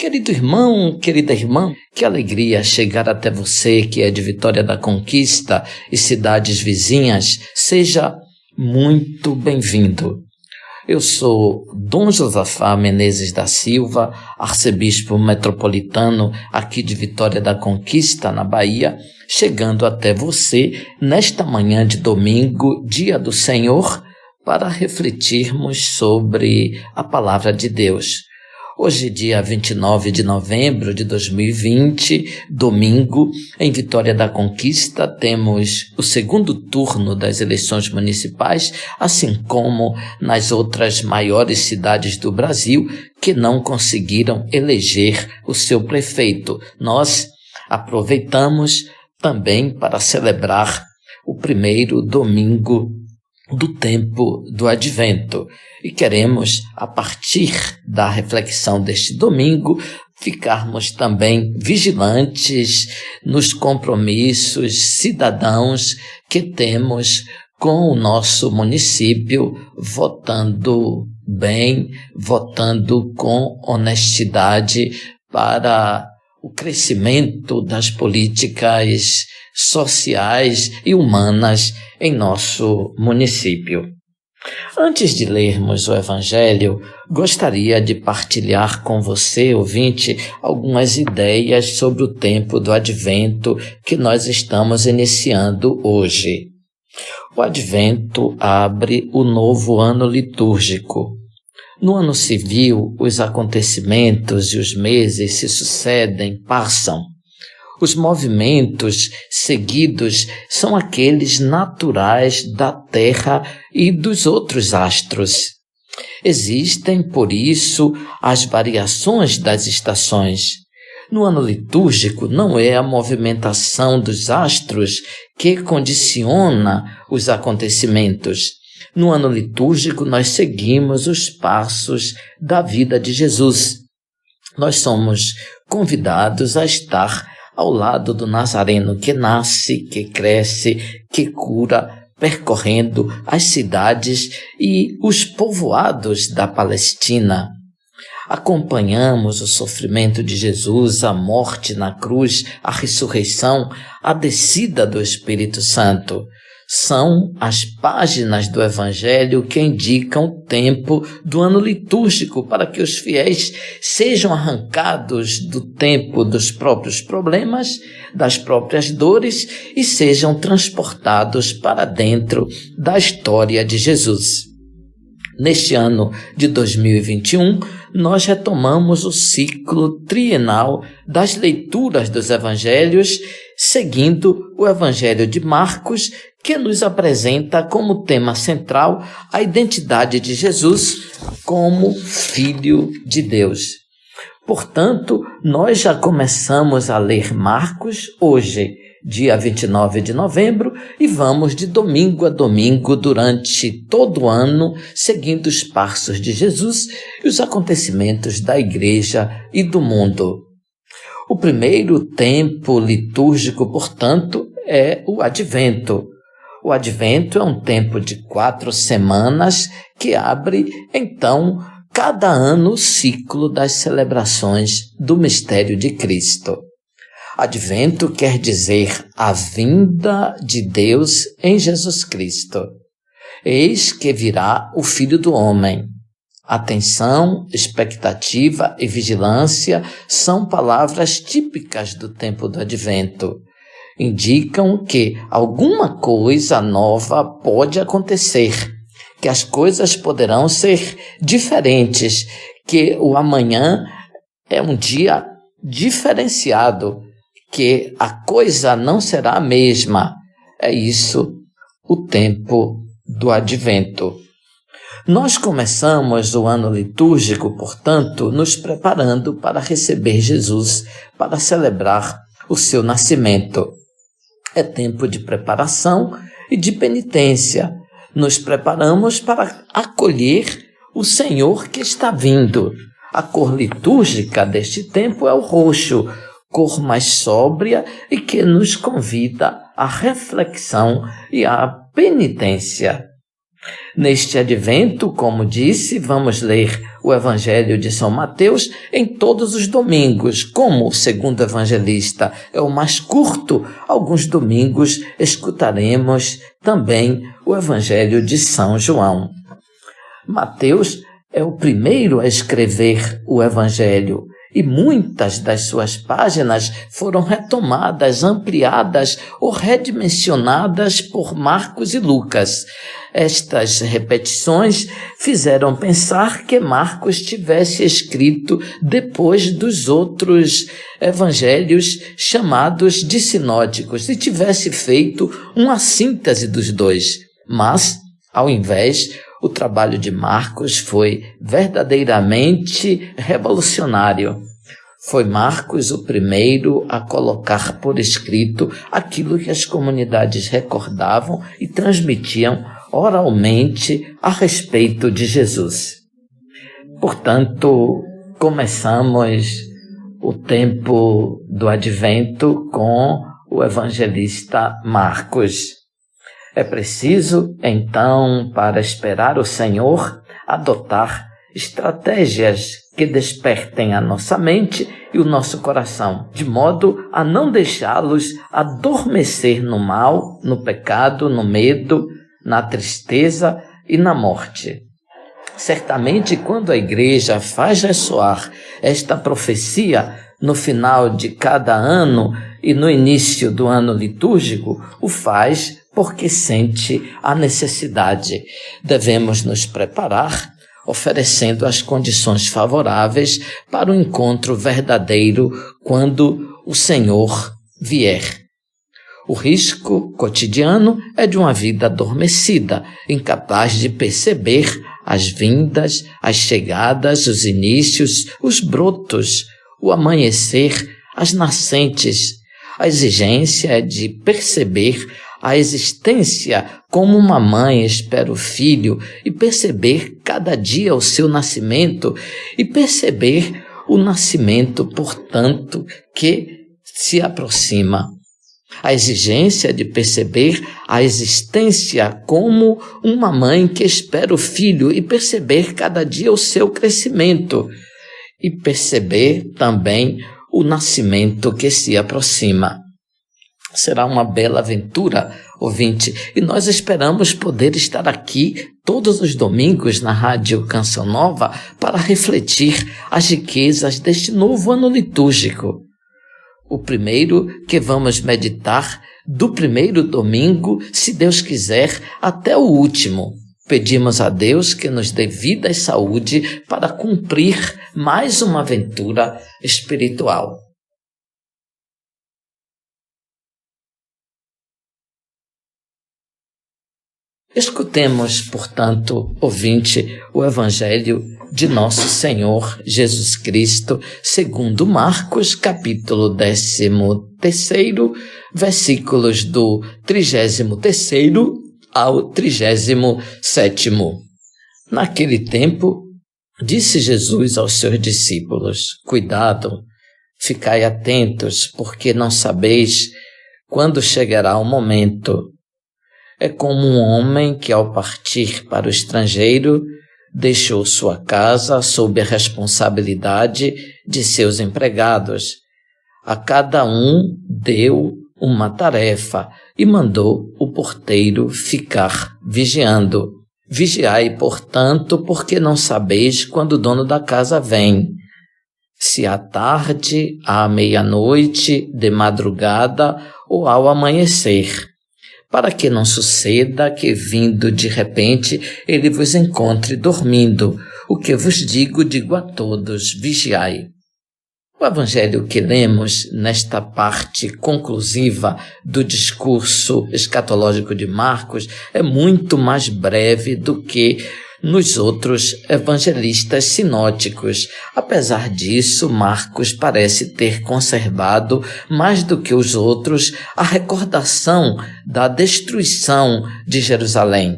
Querido irmão, querida irmã, que alegria chegar até você que é de Vitória da Conquista e cidades vizinhas. Seja muito bem-vindo. Eu sou Dom Josafá Menezes da Silva, arcebispo metropolitano aqui de Vitória da Conquista, na Bahia, chegando até você nesta manhã de domingo, dia do Senhor, para refletirmos sobre a palavra de Deus. Hoje, dia 29 de novembro de 2020, domingo, em Vitória da Conquista, temos o segundo turno das eleições municipais, assim como nas outras maiores cidades do Brasil que não conseguiram eleger o seu prefeito. Nós aproveitamos também para celebrar o primeiro domingo do tempo do Advento. E queremos, a partir da reflexão deste domingo, ficarmos também vigilantes nos compromissos cidadãos que temos com o nosso município, votando bem, votando com honestidade para o crescimento das políticas sociais e humanas em nosso município. Antes de lermos o Evangelho, gostaria de partilhar com você, ouvinte, algumas ideias sobre o tempo do Advento que nós estamos iniciando hoje. O Advento abre o novo ano litúrgico. No ano civil, os acontecimentos e os meses se sucedem, passam. Os movimentos seguidos são aqueles naturais da Terra e dos outros astros. Existem, por isso, as variações das estações. No ano litúrgico, não é a movimentação dos astros que condiciona os acontecimentos. No ano litúrgico, nós seguimos os passos da vida de Jesus. Nós somos convidados a estar ao lado do Nazareno que nasce, que cresce, que cura, percorrendo as cidades e os povoados da Palestina. Acompanhamos o sofrimento de Jesus, a morte na cruz, a ressurreição, a descida do Espírito Santo. São as páginas do Evangelho que indicam o tempo do ano litúrgico para que os fiéis sejam arrancados do tempo dos próprios problemas, das próprias dores e sejam transportados para dentro da história de Jesus. Neste ano de 2021, nós retomamos o ciclo trienal das leituras dos evangelhos, seguindo o Evangelho de Marcos, que nos apresenta como tema central a identidade de Jesus como Filho de Deus. Portanto, nós já começamos a ler Marcos hoje, dia 29 de novembro, e vamos de domingo a domingo durante todo o ano, seguindo os passos de Jesus e os acontecimentos da igreja e do mundo. O primeiro tempo litúrgico, portanto, é o Advento. O Advento é um tempo de 4 semanas que abre, então, cada ano o ciclo das celebrações do mistério de Cristo. Advento quer dizer a vinda de Deus em Jesus Cristo. Eis que virá o Filho do Homem. Atenção, expectativa e vigilância são palavras típicas do tempo do Advento. Indicam que alguma coisa nova pode acontecer, que as coisas poderão ser diferentes, que o amanhã é um dia diferenciado, que a coisa não será a mesma. É isso o tempo do Advento. Nós começamos o ano litúrgico, portanto, nos preparando para receber Jesus, para celebrar o seu nascimento. É tempo de preparação e de penitência. Nos preparamos para acolher o Senhor que está vindo. A cor litúrgica deste tempo é o roxo, cor mais sóbria e que nos convida à reflexão e à penitência. Neste advento, como disse, vamos ler o Evangelho de São Mateus em todos os domingos. Como o segundo evangelista é o mais curto, alguns domingos escutaremos também o Evangelho de São João. Mateus é o primeiro a escrever o Evangelho e muitas das suas páginas foram retomadas, ampliadas ou redimensionadas por Marcos e Lucas. Estas repetições fizeram pensar que Marcos tivesse escrito depois dos outros evangelhos chamados de sinóticos e tivesse feito uma síntese dos dois. Mas, ao invés, o trabalho de Marcos foi verdadeiramente revolucionário. Foi Marcos o primeiro a colocar por escrito aquilo que as comunidades recordavam e transmitiam oralmente a respeito de Jesus. Portanto, começamos o tempo do Advento com o evangelista Marcos. É preciso, então, para esperar o Senhor, adotar estratégias que despertem a nossa mente e o nosso coração, de modo a não deixá-los adormecer no mal, no pecado, no medo, na tristeza e na morte. Certamente, quando a Igreja faz ressoar esta profecia no final de cada ano e no início do ano litúrgico, o faz porque sente a necessidade. Devemos nos preparar, oferecendo as condições favoráveis para o encontro verdadeiro quando o Senhor vier. O risco cotidiano é de uma vida adormecida, incapaz de perceber as vindas, as chegadas, os inícios, os brotos, o amanhecer, as nascentes. A exigência é de perceber a existência como uma mãe espera o filho e perceber cada dia o seu nascimento e perceber o nascimento, portanto, que se aproxima. A exigência de perceber a existência como uma mãe que espera o filho e perceber cada dia o seu crescimento e perceber também o nascimento que se aproxima. Será uma bela aventura, ouvinte, e nós esperamos poder estar aqui todos os domingos na Rádio Canção Nova para refletir as riquezas deste novo ano litúrgico. O primeiro que vamos meditar do primeiro domingo, se Deus quiser, até o último. Pedimos a Deus que nos dê vida e saúde para cumprir mais uma aventura espiritual. Escutemos, portanto, ouvinte, o Evangelho de Nosso Senhor Jesus Cristo, segundo Marcos, capítulo 13º, versículos do 33º ao 37º. Naquele tempo, disse Jesus aos seus discípulos: Cuidado, ficai atentos, porque não sabeis quando chegará o momento. É como um homem que, ao partir para o estrangeiro, deixou sua casa sob a responsabilidade de seus empregados. A cada um deu uma tarefa e mandou o porteiro ficar vigiando. Vigiai, portanto, porque não sabeis quando o dono da casa vem. Se à tarde, à meia-noite, de madrugada ou ao amanhecer, para que não suceda que, vindo de repente, ele vos encontre dormindo. O que vos digo a todos, vigiai. O evangelho que lemos nesta parte conclusiva do discurso escatológico de Marcos é muito mais breve do que nos outros evangelistas sinóticos. Apesar disso, Marcos parece ter conservado, mais do que os outros, a recordação da destruição de Jerusalém.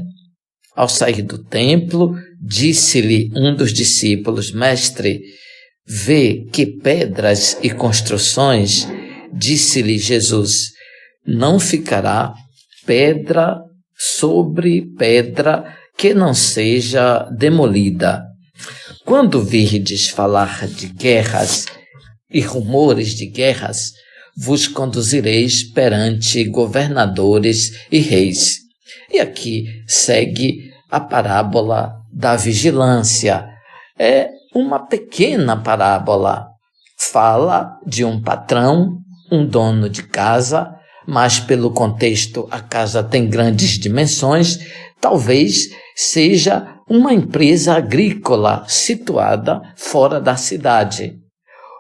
Ao sair do templo, disse-lhe um dos discípulos: Mestre, vê que pedras e construções. Disse-lhe Jesus: não ficará pedra sobre pedra que não seja demolida. Quando virdes falar de guerras e rumores de guerras, vos conduzireis perante governadores e reis. E aqui segue a parábola da vigilância. É uma pequena parábola. Fala de um patrão, um dono de casa, mas pelo contexto a casa tem grandes dimensões, talvez seja uma empresa agrícola situada fora da cidade.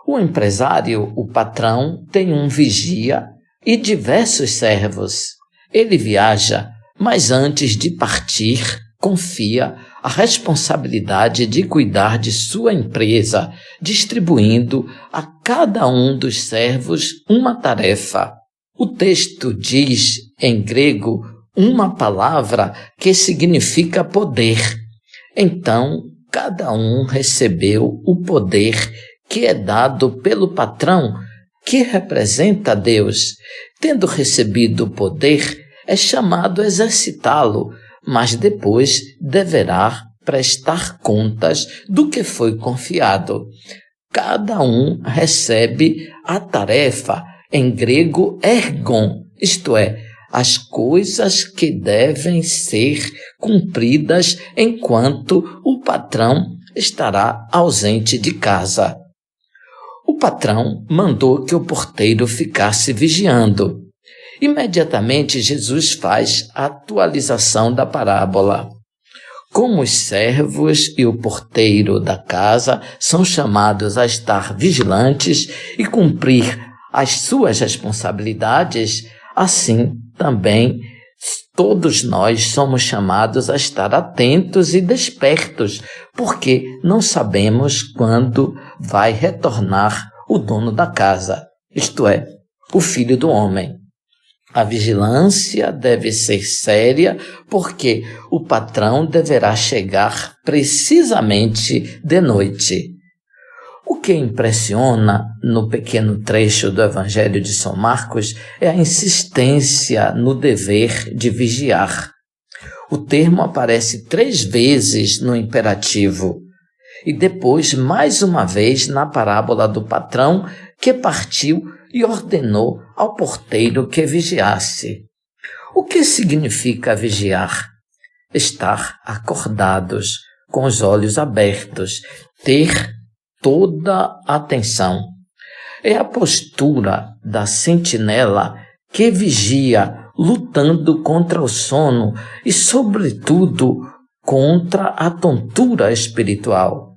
O empresário, o patrão, tem um vigia e diversos servos. Ele viaja, mas antes de partir, confia a responsabilidade de cuidar de sua empresa, distribuindo a cada um dos servos uma tarefa. O texto diz, em grego, uma palavra que significa poder. Então, cada um recebeu o poder que é dado pelo patrão, que representa Deus. Tendo recebido o poder, é chamado a exercitá-lo, mas depois deverá prestar contas do que foi confiado. Cada um recebe a tarefa, em grego ergon, isto é, as coisas que devem ser cumpridas enquanto o patrão estará ausente de casa. O patrão mandou que o porteiro ficasse vigiando. Imediatamente Jesus faz a atualização da parábola. Como os servos e o porteiro da casa são chamados a estar vigilantes e cumprir as suas responsabilidades, assim também todos nós somos chamados a estar atentos e despertos, porque não sabemos quando vai retornar o dono da casa, isto é, o Filho do Homem. A vigilância deve ser séria, porque o patrão deverá chegar precisamente de noite. O que impressiona no pequeno trecho do Evangelho de São Marcos é a insistência no dever de vigiar. O termo aparece 3 vezes no imperativo e depois mais uma vez na parábola do patrão que partiu e ordenou ao porteiro que vigiasse. O que significa vigiar? Estar acordados, com os olhos abertos, ter toda a atenção. É a postura da sentinela que vigia, lutando contra o sono e, sobretudo, contra a tontura espiritual.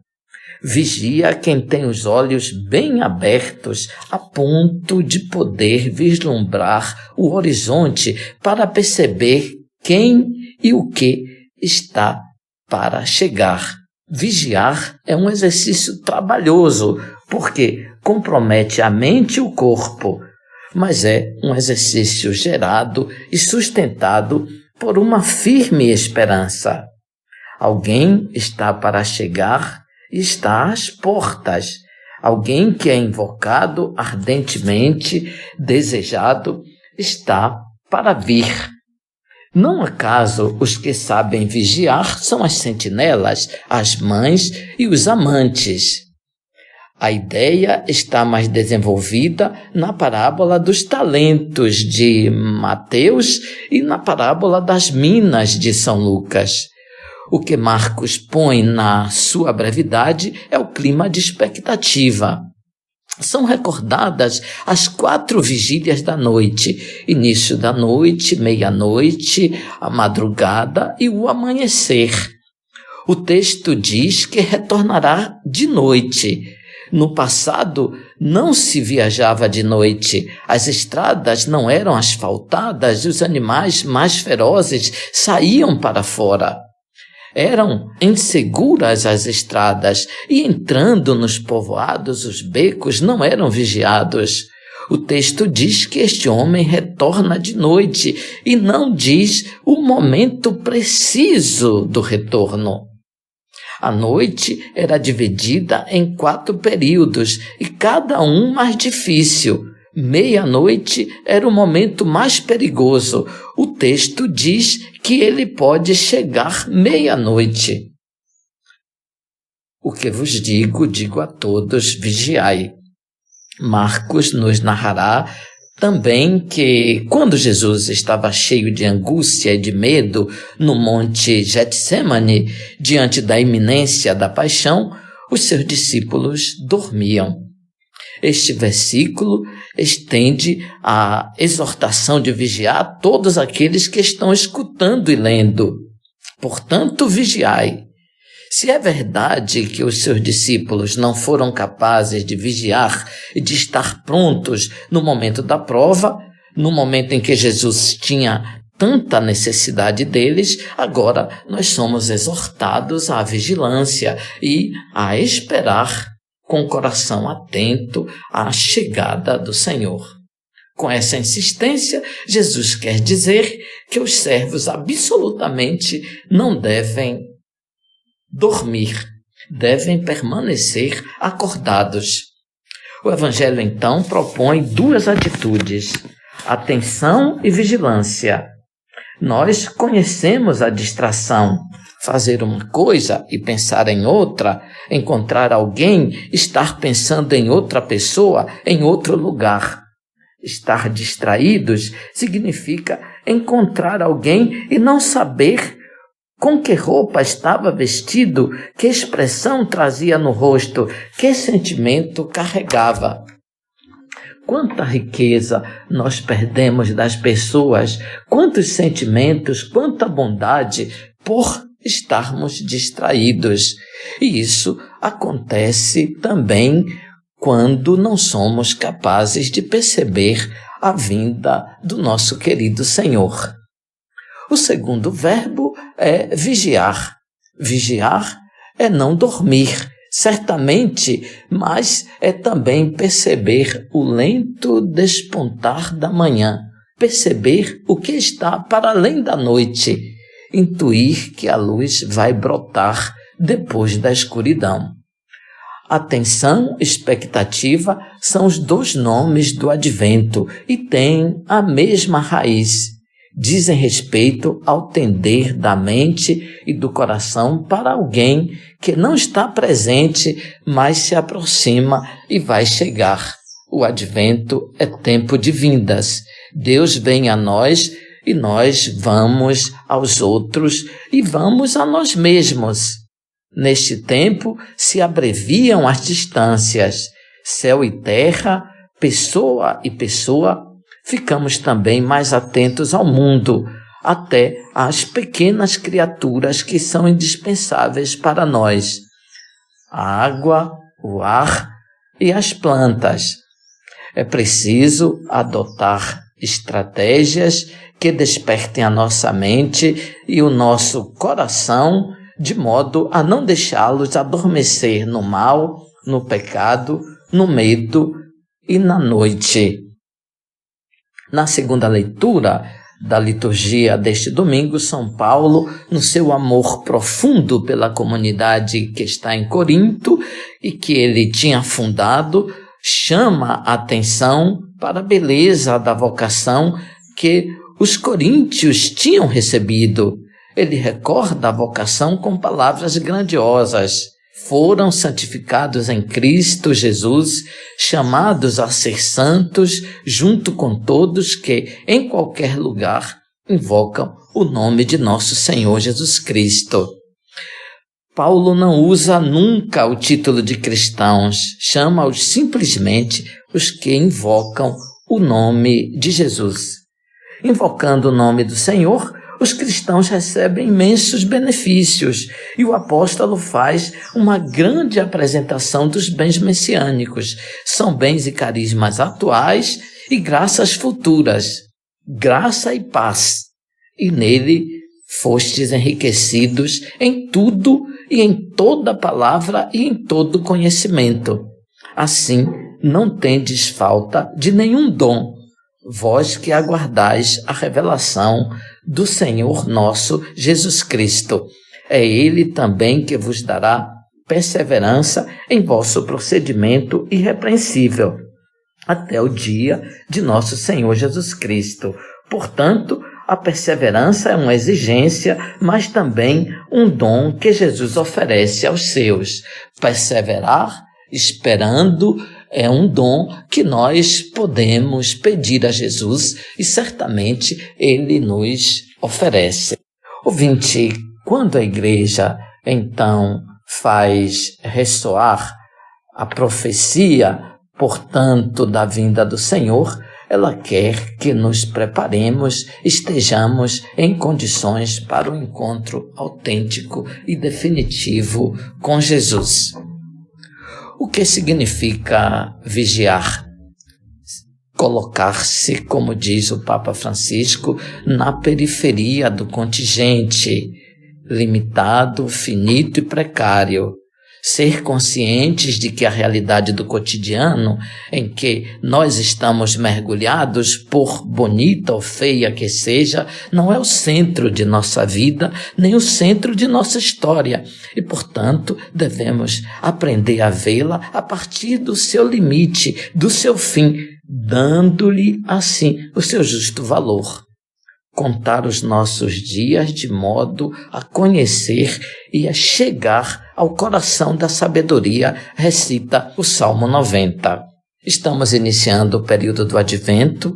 Vigia quem tem os olhos bem abertos, a ponto de poder vislumbrar o horizonte para perceber quem e o que está para chegar. Vigiar é um exercício trabalhoso, porque compromete a mente e o corpo, mas é um exercício gerado e sustentado por uma firme esperança. Alguém está para chegar e está às portas. Alguém que é invocado ardentemente, desejado, está para vir. Não acaso os que sabem vigiar são as sentinelas, as mães e os amantes. A ideia está mais desenvolvida na parábola dos talentos de Mateus e na parábola das minas de São Lucas. O que Marcos põe na sua brevidade é o clima de expectativa. São recordadas as 4 vigílias da noite, início da noite, meia-noite, a madrugada e o amanhecer. O texto diz que retornará de noite. No passado, não se viajava de noite. As estradas não eram asfaltadas e os animais mais ferozes saíam para fora. Eram inseguras as estradas e, entrando nos povoados, os becos não eram vigiados. O texto diz que este homem retorna de noite e não diz o momento preciso do retorno. A noite era dividida em 4 períodos e cada um mais difícil. Meia-noite era o momento mais perigoso. O texto diz que ele pode chegar meia-noite. O que vos digo a todos, vigiai. Marcos nos narrará também que, quando Jesus estava cheio de angústia e de medo no monte Getsêmani, diante da iminência da paixão, os seus discípulos dormiam. Este versículo estende a exortação de vigiar a todos aqueles que estão escutando e lendo. Portanto, vigiai. Se é verdade que os seus discípulos não foram capazes de vigiar e de estar prontos no momento da prova, no momento em que Jesus tinha tanta necessidade deles, agora nós somos exortados à vigilância e a esperar com o coração atento à chegada do Senhor. Com essa insistência, Jesus quer dizer que os servos absolutamente não devem dormir, devem permanecer acordados. O Evangelho, então, propõe duas atitudes: atenção e vigilância. Nós conhecemos a distração, fazer uma coisa e pensar em outra, encontrar alguém, estar pensando em outra pessoa, em outro lugar. Estar distraídos significa encontrar alguém e não saber com que roupa estava vestido, que expressão trazia no rosto, que sentimento carregava. Quanta riqueza nós perdemos das pessoas, quantos sentimentos, quanta bondade por estarmos distraídos. E isso acontece também quando não somos capazes de perceber a vinda do nosso querido Senhor. O segundo verbo é vigiar. Vigiar é não dormir, certamente, mas é também perceber o lento despontar da manhã, perceber o que está para além da noite, intuir que a luz vai brotar depois da escuridão. Atenção e expectativa são os dois nomes do advento e têm a mesma raiz. Dizem respeito ao tender da mente e do coração para alguém que não está presente, mas se aproxima e vai chegar. O advento é tempo de vindas. Deus vem a nós e nós vamos aos outros e vamos a nós mesmos. Neste tempo se abreviam as distâncias. Céu e terra, pessoa e pessoa, ficamos também mais atentos ao mundo, até às pequenas criaturas que são indispensáveis para nós. A água, o ar e as plantas. É preciso adotar estratégias que despertem a nossa mente e o nosso coração, de modo a não deixá-los adormecer no mal, no pecado, no medo e na noite. Na segunda leitura da liturgia deste domingo, São Paulo, no seu amor profundo pela comunidade que está em Corinto e que ele tinha fundado, chama a atenção para a beleza da vocação que os coríntios tinham recebido. Ele recorda a vocação com palavras grandiosas. Foram santificados em Cristo Jesus, chamados a ser santos, junto com todos que, em qualquer lugar, invocam o nome de nosso Senhor Jesus Cristo. Paulo não usa nunca o título de cristãos, chama-os simplesmente os que invocam o nome de Jesus. Invocando o nome do Senhor, os cristãos recebem imensos benefícios e o apóstolo faz uma grande apresentação dos bens messiânicos. São bens e carismas atuais e graças futuras, graça e paz. E nele fostes enriquecidos em tudo e em toda palavra e em todo conhecimento. Assim, não tendes falta de nenhum dom, vós que aguardais a revelação do Senhor nosso Jesus Cristo. É Ele também que vos dará perseverança em vosso procedimento irrepreensível, até o dia de nosso Senhor Jesus Cristo. Portanto, A perseverança é uma exigência, mas também um dom que Jesus oferece aos seus. Perseverar, esperando, é um dom que nós podemos pedir a Jesus e certamente Ele nos oferece. Ouvinte, quando a igreja então faz ressoar a profecia, portanto, da vinda do Senhor, ela quer que nos preparemos, estejamos em condições para o encontro autêntico e definitivo com Jesus. O que significa vigiar? Colocar-se, como diz o Papa Francisco, na periferia do contingente, limitado, finito e precário. Ser conscientes de que a realidade do cotidiano, em que nós estamos mergulhados, por bonita ou feia que seja, não é o centro de nossa vida, nem o centro de nossa história. E, portanto, devemos aprender a vê-la a partir do seu limite, do seu fim, dando-lhe, assim, o seu justo valor. Contar os nossos dias de modo a conhecer e a chegar ao coração da sabedoria, recita o Salmo 90. Estamos iniciando o período do Advento,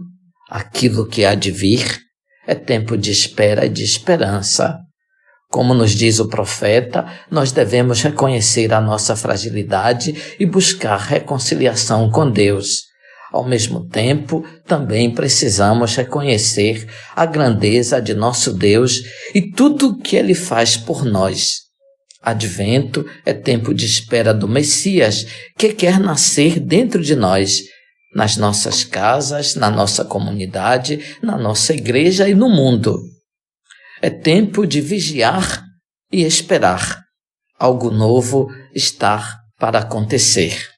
aquilo que há de vir, é tempo de espera e de esperança. Como nos diz o profeta, nós devemos reconhecer a nossa fragilidade e buscar reconciliação com Deus. Ao mesmo tempo, também precisamos reconhecer a grandeza de nosso Deus e tudo o que Ele faz por nós. Advento é tempo de espera do Messias, que quer nascer dentro de nós, nas nossas casas, na nossa comunidade, na nossa igreja e no mundo. É tempo de vigiar e esperar. Algo novo está para acontecer.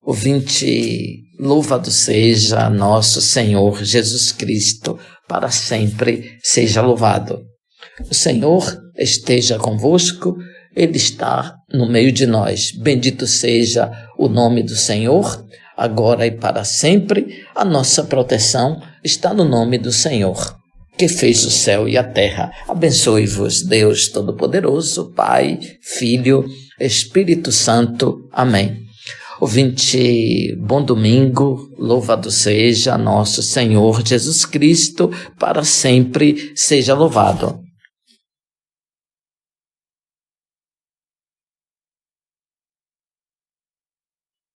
Ouvinte, louvado seja nosso Senhor Jesus Cristo, para sempre seja louvado. O Senhor esteja convosco, Ele está no meio de nós. Bendito seja o nome do Senhor, agora e para sempre. A nossa proteção está no nome do Senhor, que fez o céu e a terra. Abençoe-vos, Deus Todo-Poderoso, Pai, Filho, Espírito Santo. Amém. Ouvinte, bom domingo, louvado seja nosso Senhor Jesus Cristo, para sempre seja louvado.